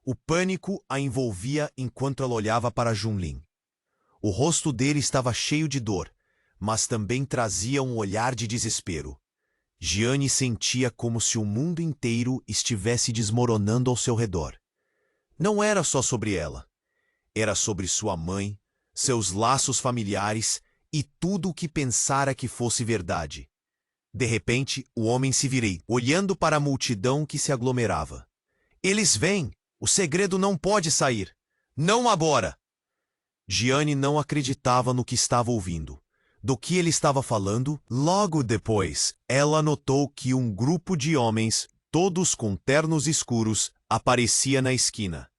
O pânico a envolvia enquanto ela olhava para Junlin. O rosto dele estava cheio de dor, mas também trazia um olhar de desespero. Gianni sentia como se o mundo inteiro estivesse desmoronando ao seu redor. Não era só sobre ela. Era sobre sua mãe, seus laços familiares e tudo o que pensara que fosse verdade. De repente, o homem se virou, olhando para a multidão que se aglomerava. Eles vêm! O segredo não pode sair! Não agora! Gianni não acreditava no que estava ouvindo. Do que ele estava falando, logo depois, ela notou que um grupo de homens, todos com ternos escuros, aparecia na esquina.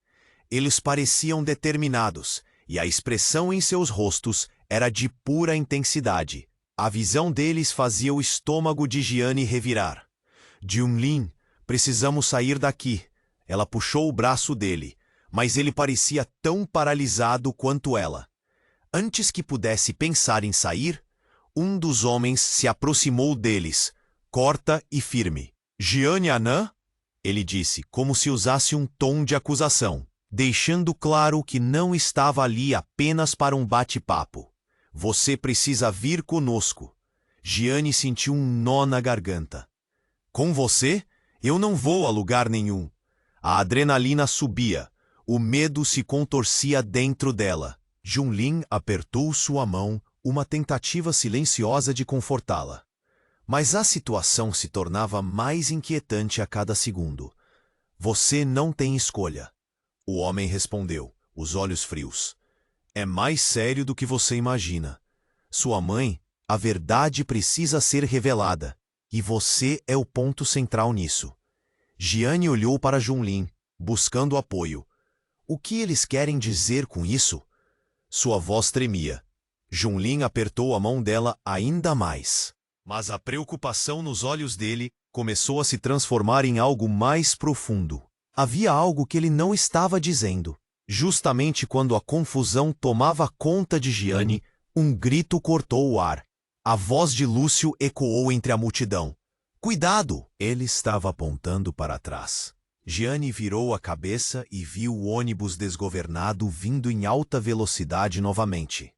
Eles pareciam determinados, e a expressão em seus rostos era de pura intensidade. A visão deles fazia o estômago de Gianni revirar. Junlin, precisamos sair daqui. Ela puxou o braço dele, mas ele parecia tão paralisado quanto ela. Antes que pudesse pensar em sair, um dos homens se aproximou deles, corta e firme. Gianni Anã? Ele disse, como se usasse um tom de acusação, deixando claro que não estava ali apenas para um bate-papo. Você precisa vir conosco. Gianni sentiu um nó na garganta. Com você? Eu não vou a lugar nenhum. A adrenalina subia. O medo se contorcia dentro dela. Junlin apertou sua mão, uma tentativa silenciosa de confortá-la. Mas a situação se tornava mais inquietante a cada segundo. Você não tem escolha. O homem respondeu, os olhos frios. É mais sério do que você imagina. Sua mãe, a verdade precisa ser revelada, e você é o ponto central nisso. Gianni olhou para Junlin, buscando apoio. O que eles querem dizer com isso? Sua voz tremia. Junlin apertou a mão dela ainda mais. Mas a preocupação nos olhos dele começou a se transformar em algo mais profundo. Havia algo que ele não estava dizendo. Justamente quando a confusão tomava conta de Gianni, um grito cortou o ar. A voz de Lúcio ecoou entre a multidão. Cuidado! Ele estava apontando para trás. Gianni virou a cabeça e viu o ônibus desgovernado vindo em alta velocidade novamente.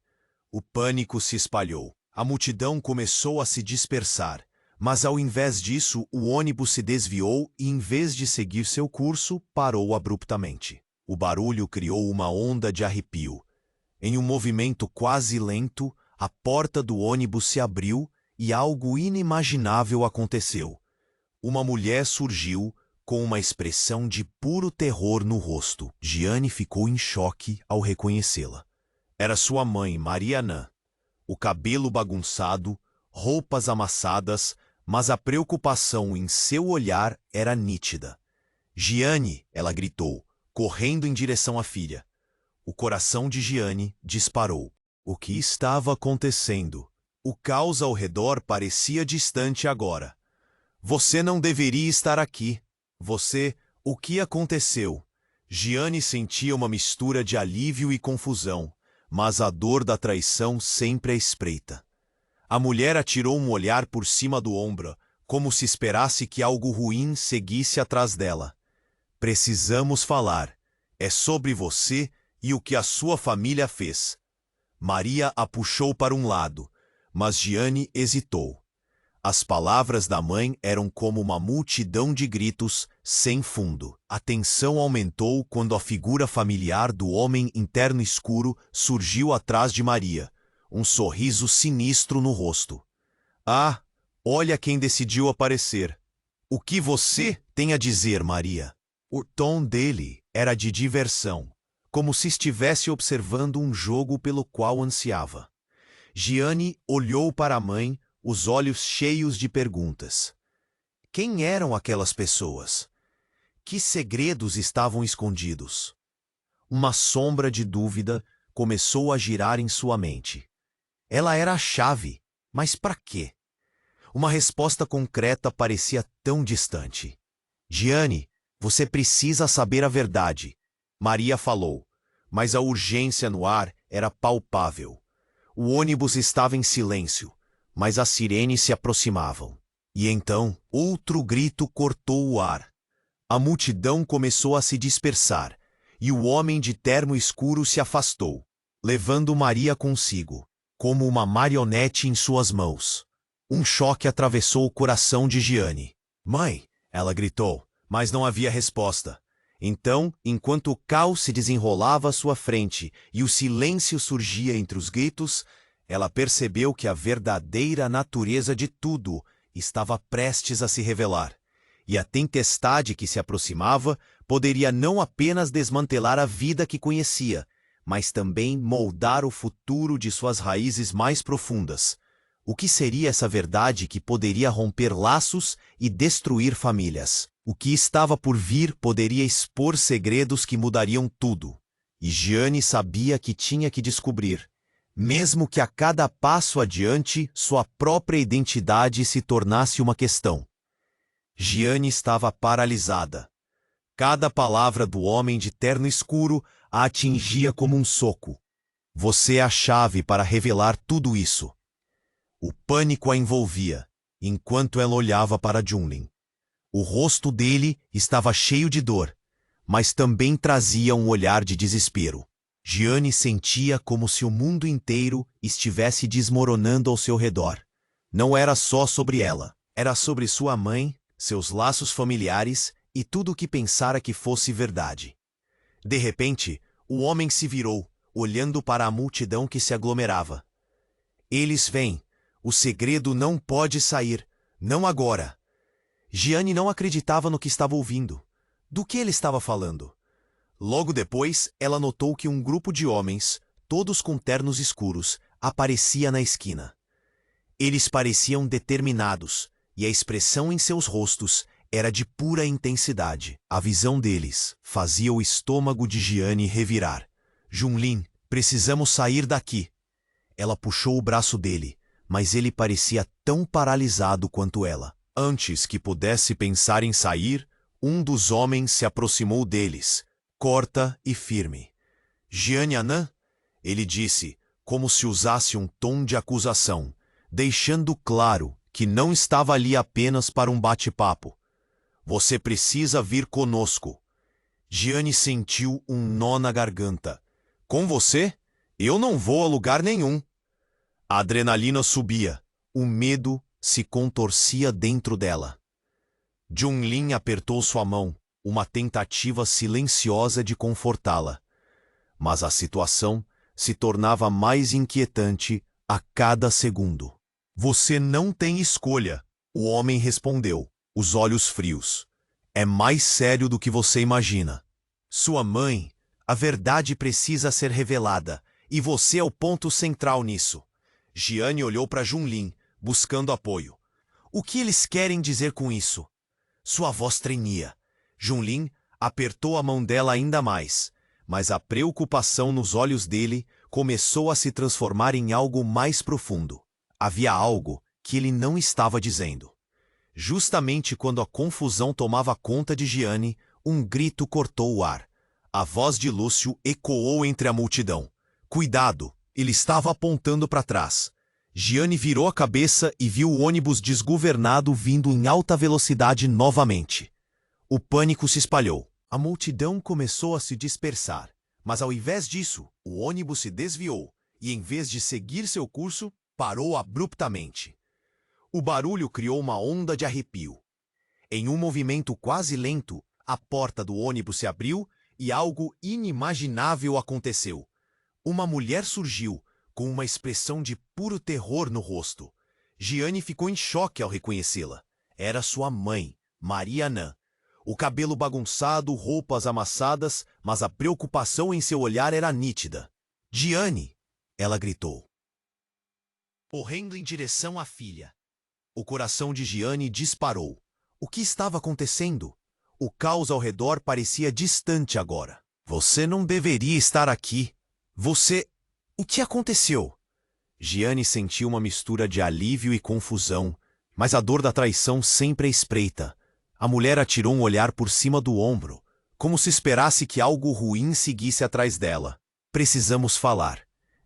O pânico se espalhou. A multidão começou a se dispersar, mas ao invés disso, o ônibus se desviou e, em vez de seguir seu curso, parou abruptamente. O barulho criou uma onda de arrepio. Em um movimento quase lento, a porta do ônibus se abriu e algo inimaginável aconteceu. Uma mulher surgiu com uma expressão de puro terror no rosto. Gianni ficou em choque ao reconhecê-la. Era sua mãe, Maria Anã. O cabelo bagunçado, roupas amassadas, mas a preocupação em seu olhar era nítida. Gianni, ela gritou, correndo em direção à filha. O coração de Gianni disparou. O que estava acontecendo? O caos ao redor parecia distante agora. Você não deveria estar aqui. O que aconteceu? Gianni sentia uma mistura de alívio e confusão, mas a dor da traição sempre é espreita. A mulher atirou um olhar por cima do ombro, como se esperasse que algo ruim seguisse atrás dela. Precisamos falar. É sobre você e o que a sua família fez. Maria a puxou para um lado, mas Gianni hesitou. As palavras da mãe eram como uma multidão de gritos sem fundo. A tensão aumentou quando a figura familiar do homem em terno escuro surgiu atrás de Maria, um sorriso sinistro no rosto. Ah, olha quem decidiu aparecer. O que você tem a dizer, Maria? O tom dele era de diversão, como se estivesse observando um jogo pelo qual ansiava. Gianni olhou para a mãe, os olhos cheios de perguntas. Quem eram aquelas pessoas? Que segredos estavam escondidos? Uma sombra de dúvida começou a girar em sua mente. Ela era a chave, mas para quê? Uma resposta concreta parecia tão distante. Gianni, você precisa saber a verdade, Maria falou, mas a urgência no ar era palpável. O ônibus estava em silêncio, mas as sirenes se aproximavam. E então, outro grito cortou o ar. A multidão começou a se dispersar, e o homem de terno escuro se afastou, levando Maria consigo, como uma marionete em suas mãos. Um choque atravessou o coração de Gianni. Mãe, ela gritou, mas não havia resposta. Então, enquanto o caos se desenrolava à sua frente e o silêncio surgia entre os gritos, ela percebeu que a verdadeira natureza de tudo estava prestes a se revelar, e a tempestade que se aproximava poderia não apenas desmantelar a vida que conhecia, mas também moldar o futuro de suas raízes mais profundas. O que seria essa verdade que poderia romper laços e destruir famílias? O que estava por vir poderia expor segredos que mudariam tudo. E Gianni sabia que tinha que descobrir, mesmo que a cada passo adiante sua própria identidade se tornasse uma questão. Gianni estava paralisada. Cada palavra do homem de terno escuro a atingia como um soco. Você é a chave para revelar tudo isso. O pânico a envolvia, enquanto ela olhava para Junlin. O rosto dele estava cheio de dor, mas também trazia um olhar de desespero. Gianni sentia como se o mundo inteiro estivesse desmoronando ao seu redor. Não era só sobre ela, era sobre sua mãe, seus laços familiares e tudo o que pensara que fosse verdade. De repente, o homem se virou, olhando para a multidão que se aglomerava. Eles vêm. O segredo não pode sair, não agora. Gianni não acreditava no que estava ouvindo. Do que ele estava falando? Logo depois, ela notou que um grupo de homens, todos com ternos escuros, aparecia na esquina. Eles pareciam determinados, e a expressão em seus rostos era de pura intensidade. A visão deles fazia o estômago de Gianni revirar. Junlin, precisamos sair daqui. Ela puxou o braço dele, mas ele parecia tão paralisado quanto ela. Antes que pudesse pensar em sair, um dos homens se aproximou deles, corta e firme. Gianni Anã? Ele disse, como se usasse um tom de acusação, deixando claro que não estava ali apenas para um bate-papo. Você precisa vir conosco. Gianni sentiu um nó na garganta. Com você? Eu não vou a lugar nenhum. A adrenalina subia, o medo se contorcia dentro dela. Junlin apertou sua mão, uma tentativa silenciosa de confortá-la. Mas a situação se tornava mais inquietante a cada segundo. Você não tem escolha, o homem respondeu, os olhos frios. É mais sério do que você imagina. Sua mãe, a verdade precisa ser revelada, e você é o ponto central nisso. Jiane olhou para Junlin, buscando apoio. O que eles querem dizer com isso? Sua voz tremia. Junlin apertou a mão dela ainda mais, mas a preocupação nos olhos dele começou a se transformar em algo mais profundo. Havia algo que ele não estava dizendo. Justamente quando a confusão tomava conta de Jiane, um grito cortou o ar. A voz de Lúcio ecoou entre a multidão. Cuidado! Ele estava apontando para trás. Jiane virou a cabeça e viu o ônibus desgovernado vindo em alta velocidade novamente. O pânico se espalhou. A multidão começou a se dispersar. Mas ao invés disso, o ônibus se desviou e, em vez de seguir seu curso, parou abruptamente. O barulho criou uma onda de arrepio. Em um movimento quase lento, a porta do ônibus se abriu e algo inimaginável aconteceu. Uma mulher surgiu, com uma expressão de puro terror no rosto. Jiane ficou em choque ao reconhecê-la. Era sua mãe, Maria Anã. O cabelo bagunçado, roupas amassadas, mas a preocupação em seu olhar era nítida. Jiane! Ela gritou, correndo em direção à filha. O coração de Jiane disparou. O que estava acontecendo? O caos ao redor parecia distante agora. Você não deveria estar aqui. Você... O que aconteceu? Jiane sentiu uma mistura de alívio e confusão, mas a dor da traição sempre é espreita. A mulher atirou um olhar por cima do ombro, como se esperasse que algo ruim seguisse atrás dela. Precisamos falar.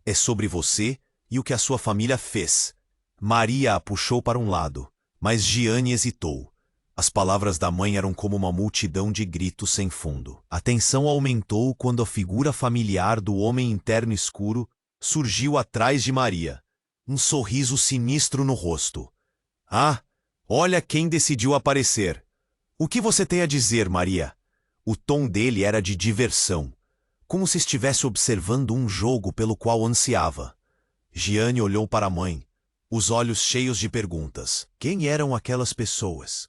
É sobre você e o que a sua família fez. Maria a puxou para um lado, mas Jiane hesitou. As palavras da mãe eram como uma multidão de gritos sem fundo. A tensão aumentou quando a figura familiar do homem interno escuro surgiu atrás de Maria. Um sorriso sinistro no rosto. Ah, olha quem decidiu aparecer. O que você tem a dizer, Maria? O tom dele era de diversão, como se estivesse observando um jogo pelo qual ansiava. Jiane olhou para a mãe, os olhos cheios de perguntas. Quem eram aquelas pessoas?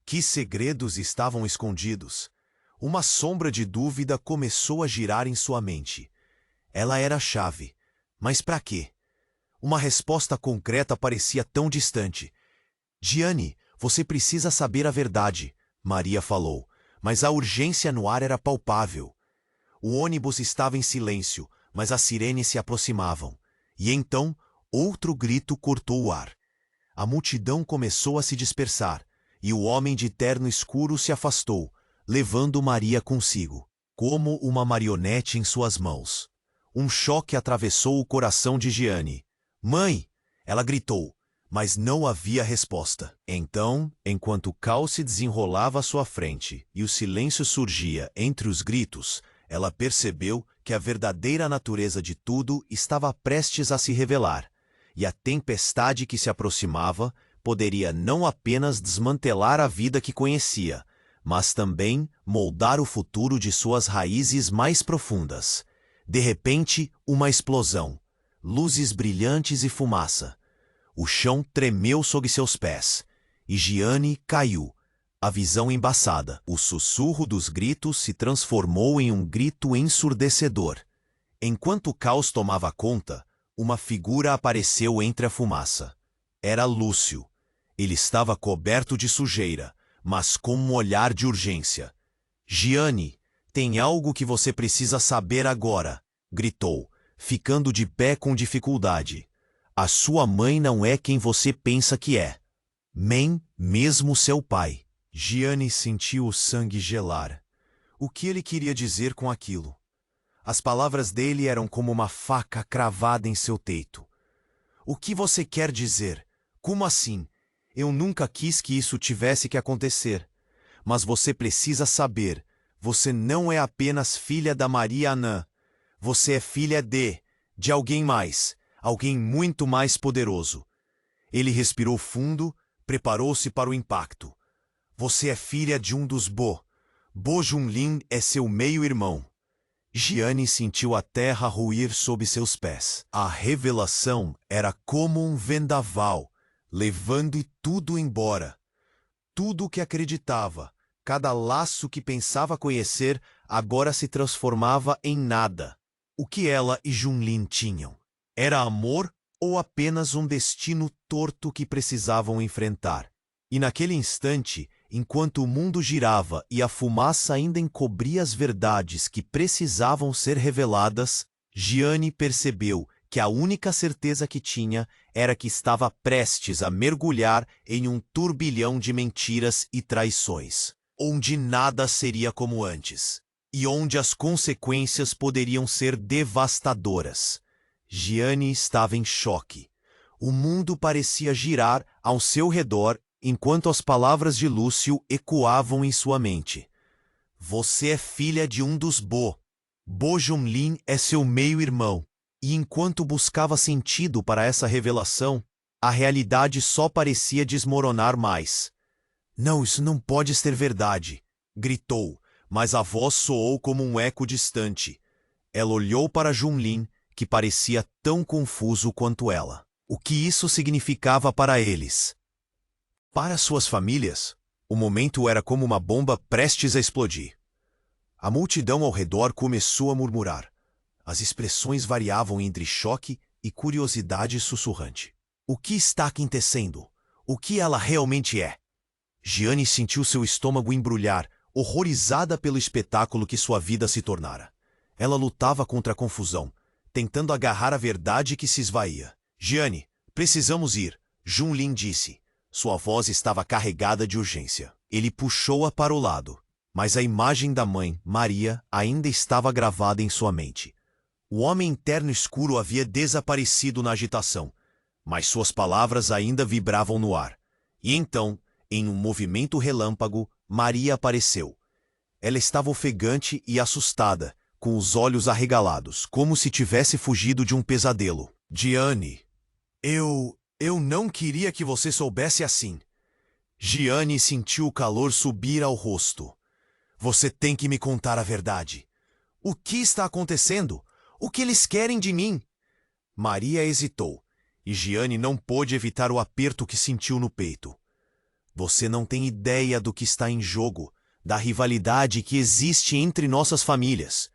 Que segredos estavam escondidos? Uma sombra de dúvida começou a girar em sua mente. Ela era a chave. Mas para quê? Uma resposta concreta parecia tão distante. Jiane, você precisa saber a verdade, Maria falou, mas a urgência no ar era palpável. O ônibus estava em silêncio, mas as sirenes se aproximavam. E então, outro grito cortou o ar. A multidão começou a se dispersar, e o homem de terno escuro se afastou, levando Maria consigo, como uma marionete em suas mãos. Um choque atravessou o coração de Jiane. Mãe! Ela gritou, mas não havia resposta. Então, enquanto o caos se desenrolava à sua frente e o silêncio surgia entre os gritos, ela percebeu que a verdadeira natureza de tudo estava prestes a se revelar, e a tempestade que se aproximava poderia não apenas desmantelar a vida que conhecia, mas também moldar o futuro de suas raízes mais profundas. De repente, uma explosão. Luzes brilhantes e fumaça. O chão tremeu sob seus pés, e Jiane caiu, a visão embaçada. O sussurro dos gritos se transformou em um grito ensurdecedor. Enquanto o caos tomava conta, uma figura apareceu entre a fumaça. Era Lúcio. Ele estava coberto de sujeira, mas com um olhar de urgência. Jiane, tem algo que você precisa saber agora, gritou, ficando de pé com dificuldade. A sua mãe não é quem você pensa que é. Nem mesmo seu pai. Jiane sentiu o sangue gelar. O que ele queria dizer com aquilo? As palavras dele eram como uma faca cravada em seu peito. O que você quer dizer? Como assim? Eu nunca quis que isso tivesse que acontecer. Mas você precisa saber, você não é apenas filha da Maria Anã. Você é filha de alguém mais, alguém muito mais poderoso. Ele respirou fundo, preparou-se para o impacto. Você é filha de um dos Bo. Bo Junlin é seu meio-irmão. Jiane sentiu a terra ruir sob seus pés. A revelação era como um vendaval. levando tudo embora. Tudo o que acreditava, cada laço que pensava conhecer, agora se transformava em nada. O que ela e Junlin tinham? Era amor ou apenas um destino torto que precisavam enfrentar? E naquele instante, enquanto o mundo girava e a fumaça ainda encobria as verdades que precisavam ser reveladas, Gianni percebeu que a única certeza que tinha era que estava prestes a mergulhar em um turbilhão de mentiras e traições, onde nada seria como antes, e onde as consequências poderiam ser devastadoras. Gianni estava em choque. O mundo parecia girar ao seu redor enquanto as palavras de Lúcio ecoavam em sua mente. Você é filha de um dos Bo. Bo Junlin é seu meio-irmão. E enquanto buscava sentido para essa revelação, a realidade só parecia desmoronar mais. Não, isso não pode ser verdade, gritou, mas a voz soou como um eco distante. Ela olhou para Junlin, que parecia tão confuso quanto ela. O que isso significava para eles? Para suas famílias, o momento era como uma bomba prestes a explodir. A multidão ao redor começou a murmurar. As expressões variavam entre choque e curiosidade sussurrante. O que está acontecendo? O que ela realmente é? Gianni sentiu seu estômago embrulhar, horrorizada pelo espetáculo que sua vida se tornara. Ela lutava contra a confusão, tentando agarrar a verdade que se esvaía. Gianni, precisamos ir, Junlin disse. Sua voz estava carregada de urgência. Ele puxou-a para o lado, mas a imagem da mãe, Maria, ainda estava gravada em sua mente. O homem interno escuro havia desaparecido na agitação, mas suas palavras ainda vibravam no ar. E então, em um movimento relâmpago, Maria apareceu. Ela estava ofegante e assustada, com os olhos arregalados, como se tivesse fugido de um pesadelo. Gianni, eu não queria que você soubesse assim. Gianni sentiu o calor subir ao rosto. Você tem que me contar a verdade. O que está acontecendo? O que eles querem de mim? Maria hesitou, e Gianni não pôde evitar o aperto que sentiu no peito. Você não tem ideia do que está em jogo, da rivalidade que existe entre nossas famílias.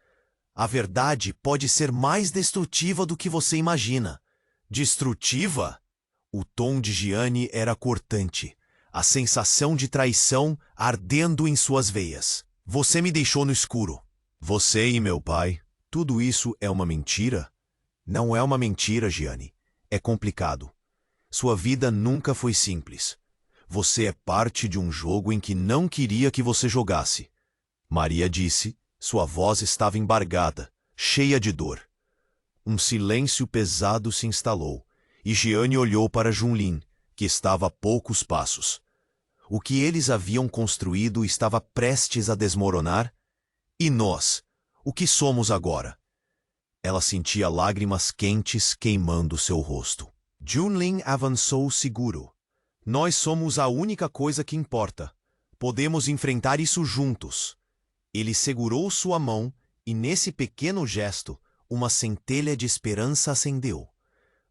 A verdade pode ser mais destrutiva do que você imagina. Destrutiva? O tom de Gianni era cortante, a sensação de traição ardendo em suas veias. Você me deixou no escuro. Você e meu pai. Tudo isso é uma mentira? Não é uma mentira, Gianni. É complicado. Sua vida nunca foi simples. Você é parte de um jogo em que não queria que você jogasse. Maria disse, sua voz estava embargada, cheia de dor. Um silêncio pesado se instalou, e Gianni olhou para Junlin, que estava a poucos passos. O que eles haviam construído estava prestes a desmoronar? E nós? O que somos agora? Ela sentia lágrimas quentes queimando seu rosto. Junlin avançou seguro. Nós somos a única coisa que importa. Podemos enfrentar isso juntos. Ele segurou sua mão e, nesse pequeno gesto, uma centelha de esperança acendeu.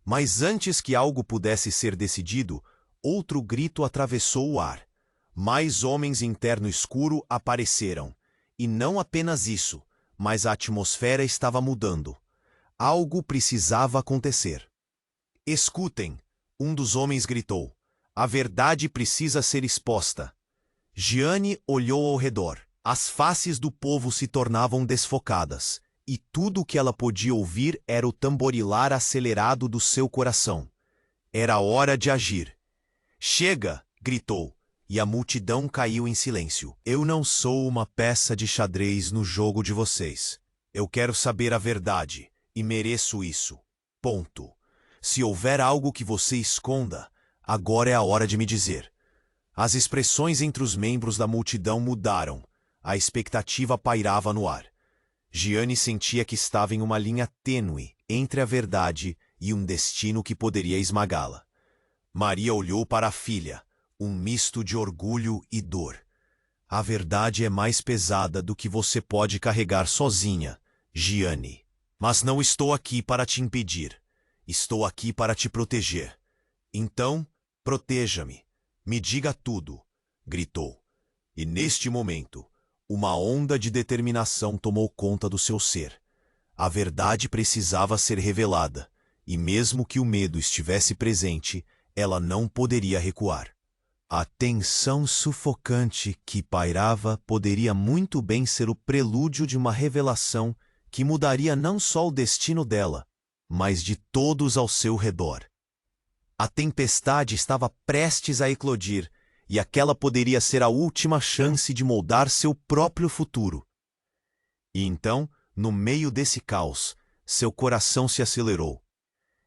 Mas antes que algo pudesse ser decidido, outro grito atravessou o ar. Mais homens em terno escuro apareceram. E não apenas isso, mas a atmosfera estava mudando. Algo precisava acontecer. Escutem, um dos homens gritou. A verdade precisa ser exposta. Gianni olhou ao redor. As faces do povo se tornavam desfocadas, e tudo o que ela podia ouvir era o tamborilar acelerado do seu coração. Era hora de agir. Chega! Gritou, e a multidão caiu em silêncio. Eu não sou uma peça de xadrez no jogo de vocês. Eu quero saber a verdade, e mereço isso. Ponto. Se houver algo que você esconda, agora é a hora de me dizer. As expressões entre os membros da multidão mudaram. A expectativa pairava no ar. Gianni sentia que estava em uma linha tênue entre a verdade e um destino que poderia esmagá-la. Maria olhou para a filha, um misto de orgulho e dor. A verdade é mais pesada do que você pode carregar sozinha, Gianni. Mas não estou aqui para te impedir. Estou aqui para te proteger. Então, Proteja-me. Me diga tudo, gritou. E neste momento, uma onda de determinação tomou conta do seu ser. A verdade precisava ser revelada, e mesmo que o medo estivesse presente, ela não poderia recuar. A tensão sufocante que pairava poderia muito bem ser o prelúdio de uma revelação que mudaria não só o destino dela, mas de todos ao seu redor. A tempestade estava prestes a eclodir, e aquela poderia ser a última chance de moldar seu próprio futuro. E então, no meio desse caos, seu coração se acelerou.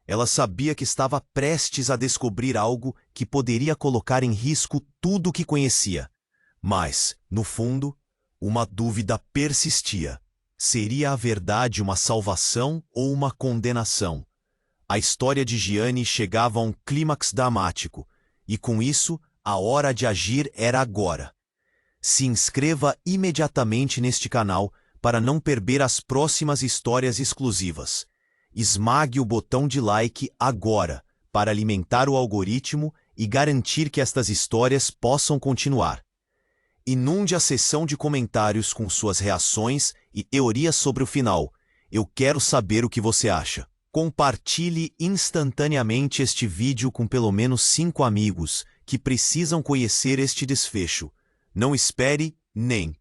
Ela sabia que estava prestes a descobrir algo que poderia colocar em risco tudo o que conhecia. Mas, no fundo, uma dúvida persistia. Seria a verdade uma salvação ou uma condenação? A história de Gianni chegava a um clímax dramático, e com isso, a hora de agir era agora. Se inscreva imediatamente neste canal para não perder as próximas histórias exclusivas. Esmague o botão de like agora para alimentar o algoritmo e garantir que estas histórias possam continuar. Inunde a seção de comentários com suas reações e teorias sobre o final. Eu quero saber o que você acha. Compartilhe instantaneamente este vídeo com pelo menos 5 amigos que precisam conhecer este desfecho. Não espere nem